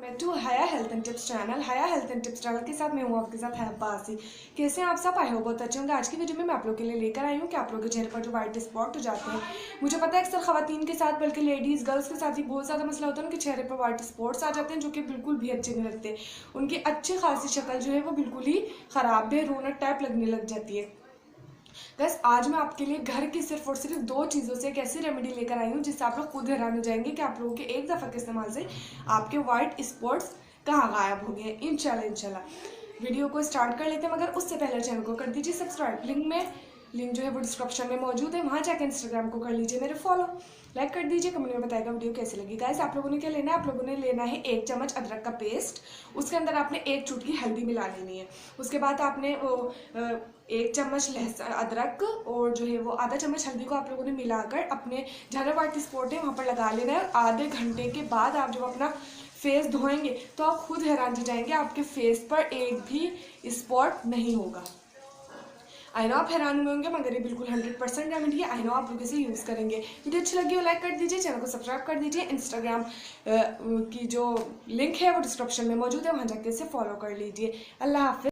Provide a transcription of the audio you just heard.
मैं टू हया health and tips channel. हया हेल्थ एंड टिप्स चैनल के साथ मैं हूँ आपके साथ हया अब्बासी। कैसे हैं आप सब? आई हो बहुत अच्छे होंगे। आज की वीडियो में मैं आप लोग के लिए लेकर आई हूँ कि आप लोगों के चेहरे पर जो वाइट स्पॉट हो जाते हैं, मुझे पता है अक्सर खवातीन के साथ, बल्कि लेडीज़ गर्ल्स के साथ ही बहुत ज़्यादा मसला होता है, उनके चेहरे पर वाइट स्पॉट्स आ जाते हैं जो कि बिल्कुल भी अच्छे नहीं लगते। उनकी अच्छी खासी शक्ल जो है वो बिल्कुल ही ख़राब बेरौनक टाइप लगने लग जाती है। बस आज मैं आपके लिए घर की सिर्फ और सिर्फ 2 चीज़ों से एक ऐसी रेमेडी लेकर आई हूँ जिससे आप लोग खुद हैरान हो जाएंगे कि आप लोगों के एक दफ़ा के इस्तेमाल से आपके वाइट स्पॉट्स कहाँ गायब हो गए। इंशाल्लाह वीडियो को स्टार्ट कर लेते हैं, मगर उससे पहले चैनल को कर दीजिए सब्सक्राइब। लिंक जो है वो डिस्क्रिप्शन में मौजूद है, वहाँ जाकर इंस्टाग्राम को कर लीजिए मेरे फॉलो, लाइक कर दीजिए, कमेंट में बताएगा वीडियो कैसी लगी। गाइस आप लोगों ने क्या लेना है, आप लोगों ने लेना है 1 चम्मच अदरक का पेस्ट, उसके अंदर आपने 1 चुटकी हल्दी मिला लेनी है। उसके बाद आपने वो 1 चम्मच लहसुन अदरक और जो है वो आधा चम्मच हल्दी को आप लोगों ने मिलाकर अपने जहाँ वाइट स्पॉट है वहाँ पर लगा लेना है। आधे घंटे के बाद आप जब अपना फेस धोएंगे तो आप खुद हैरान हो जाएंगे, आपके फेस पर एक भी स्पॉट नहीं होगा। आई नो आप हैरान हुए होंगे, मगर ये बिल्कुल 100% रेमेडी है। आई नो आप लोग इसे यूज़ करेंगे। वीडियो अच्छी लगी हो लाइक कर दीजिए, चैनल को सब्सक्राइब कर दीजिए। इंस्टाग्राम की जो लिंक है वो डिस्क्रिप्शन में मौजूद है, वहाँ जाके इसे फॉलो कर लीजिए। अल्लाह हाफिज़।